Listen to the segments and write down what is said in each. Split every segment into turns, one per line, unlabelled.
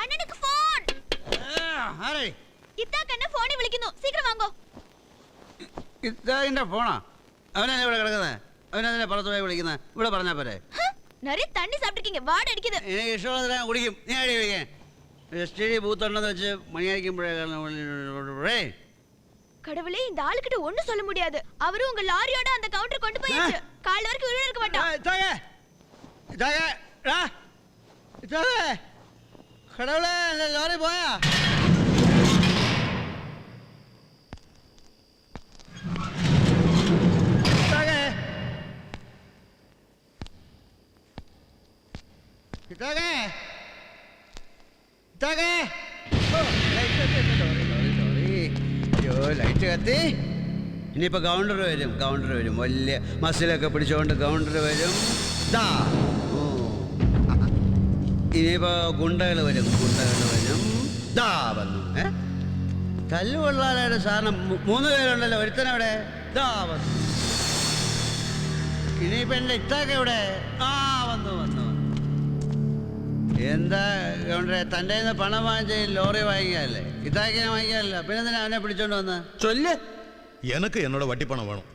അണ്ണനക്ക് phone.
ആരേ?
ഇത്താക്കന്നെ ഫോണിൽ വിളിക്കുന്നു. സീക്രം വാങ്ങോ.
ഇത്താക്കിന്റെ ഫോണാ? അവനെന്നെ ഇവിടെ കിടക്കുന്നത്? അവനെന്നെ പുറത്തു പോയി വിളിക്കുന്നത്? ഇവിടെ പറഞ്ഞാ പോരെ?
நிறைய தண்ணி சாப்பிட்டிருக்கீங்க. வாட அடிக்குது.
എനിക്ക് ഇഷ്ടമുള്ള കുടിക്കും. നീ അടി വയ്ക്കാൻ STD ബൂത്തുണ്ടെന്ന് വെച്ച് മണിയായിരിക്കുമ്പോഴേ
கடவுளே, இந்த ஆளுகிட்ட ஒண்ணு சொல்ல முடியாது. அவரு உங்க லாரியோட அந்த கவுண்டர் கொண்டு போயாச்சு. கால் வரைக்கும் உள்ள இருக்க மாட்டான்.
கடவுளே, அந்த லாரி போயா? ലൈറ്റ് കത്തി. ഇനിയിപ്പോ കൗണ്ടർ വരും. വലിയ മസിലൊക്കെ പിടിച്ചോണ്ട് കൗണ്ടർ വരും. ഇനിയിപ്പോ ഗുണ്ടകൾ വരും. ദാ വന്നു. തല്ലുകൊള്ളാനായിട്ട് സാധനം 3 പേരുണ്ടല്ലോ. ഒരുത്തനവിടെ ദാ വന്നു. ഇനിയിപ്പോ എന്റെ ഇത്താക്ക എവിടെ? വന്നു. എന്താ കൗണ്ടറെ, തൻ്റെ പണം വാങ്ങിച്ച ലോറി വാങ്ങിക്കാല്ലേ? ഇത്താക്കിനെ വാങ്ങിക്കാനല്ല, പിന്നെ എന്തിനാ അവനെ പിടിച്ചോണ്ട് വന്ന്?
சொல்லு. எனக்கு என்னோட வட்டி பணம் வேணும்.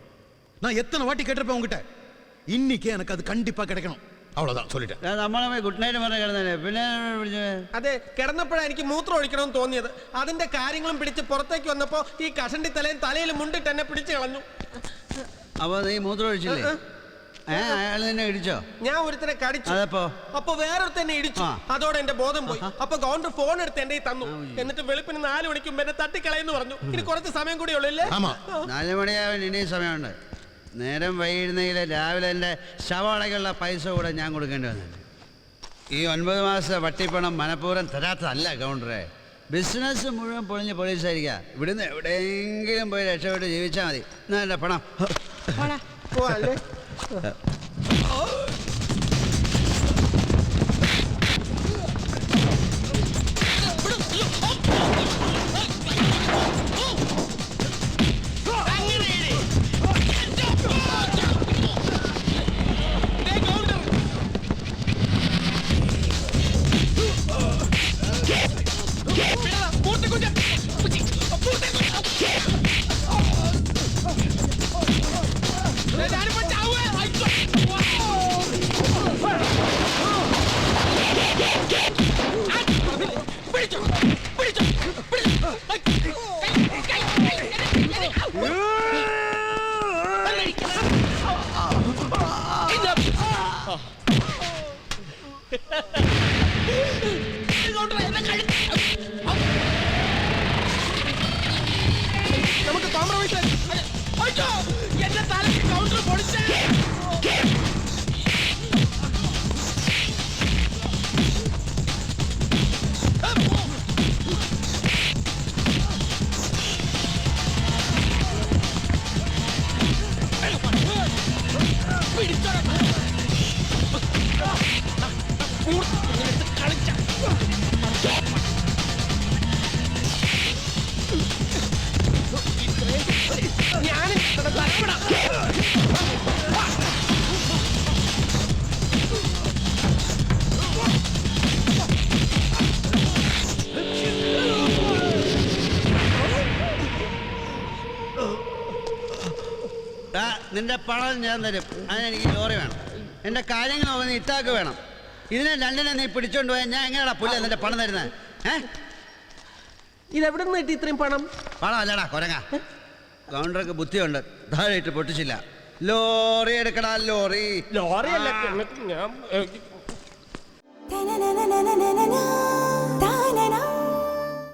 நான் எத்தனை வாட்டி கேட்டிருப்பேன் உங்ககிட்ட. இன்னைக்கு எனக்கு அது கண்டிப்பா கிடைக்கணும். அவ்வளவுதான் சொல்லிட்டேன்.
നമ്മളെ ഗുഡ് നൈറ്റ് പറഞ്ഞ കിടന്നേ, പിന്നെ
അതെ, കിടന്നപ്പോഴാണ് എനിക്ക് മൂത്രം ഒഴിക്കണമെന്ന് തോന്നിയത്. അതിന്റെ കാര്യങ്ങളും പിടിച്ച് പുറത്തേക്ക് വന്നപ്പോ ഈ കഷണ്ടി തലയിൽ മുണ്ടിട്ട് എന്നെ പിടിച്ചു കളഞ്ഞു.
അപ്പൊ നീ മൂത്രം ഒഴിച്ചില്ലേ? അയാൾ നിന്നെ ഇടിച്ചോ?
ഞാൻ ഒരുത്തനെ കടിച്ചു. അപ്പൊ വേറൊരുത്തന്നെ ഇടിച്ചു. അതോടെ എന്റെ ബോധം പോയി. അപ്പൊ കൗണ്ടർ ഫോൺ എടുത്ത് എന്റെ തന്നു. എന്നിട്ട് വെളുപ്പിന് 4 മണിക്ക് മുമ്പ് എന്നെ തട്ടിക്കളയെന്ന് പറഞ്ഞു. ഇനി കുറച്ച് സമയം കൂടി ഉള്ളല്ലേ?
4 മണിയാവാൻ ഇനിയും സമയമുണ്ട്. നേരം വൈകുന്നേരം രാവിലെ എൻ്റെ ശവടക്കുള്ള പൈസ കൂടെ ഞാൻ കൊടുക്കേണ്ടി വന്നില്ല. ഈ 9 മാസത്തെ വട്ടിപ്പണം മനഃപൂർവ്വം തരാത്തതല്ല കൗണ്ടറെ. ബിസിനസ് മുഴുവൻ പൊളിഞ്ഞ് പോലീസായിരിക്കുക. ഇവിടുന്ന് എവിടെയെങ്കിലും പോയി രക്ഷപ്പെട്ട് ജീവിച്ചാൽ മതി. എന്നാ എൻ്റെ പണം
നമുക്ക് കോംപ്രമൈസ്. എന്റെ തലയ്ക്ക് കൗണ്ടർ പൊളിച്ചേ.
നിന്റെ പണം ഞാൻ തരും. അതിനെനിക്ക് ലോറി വേണം. എൻ്റെ കാര്യങ്ങൾ നോക്കുന്ന ഇത്താക്ക് വേണം. ഇതിനെ രണ്ടിനെ നീ പിടിച്ചോണ്ട് പോയാൽ ഞാൻ എങ്ങനെയാടാ പുല്ല നിന്റെ പണം തരുന്നത്?
ഇതെവിടെ നിന്ന് കിട്ടി ഇത്രയും പണം?
പണം അല്ലടാ കൊരങ്ങ. കൗണ്ടർക്ക് ബുദ്ധിയുണ്ട്. താഴെ ഇട്ട് പൊട്ടിച്ചില്ല. ലോറി എടുക്കടാ, ലോറി.
ലോറി അല്ല.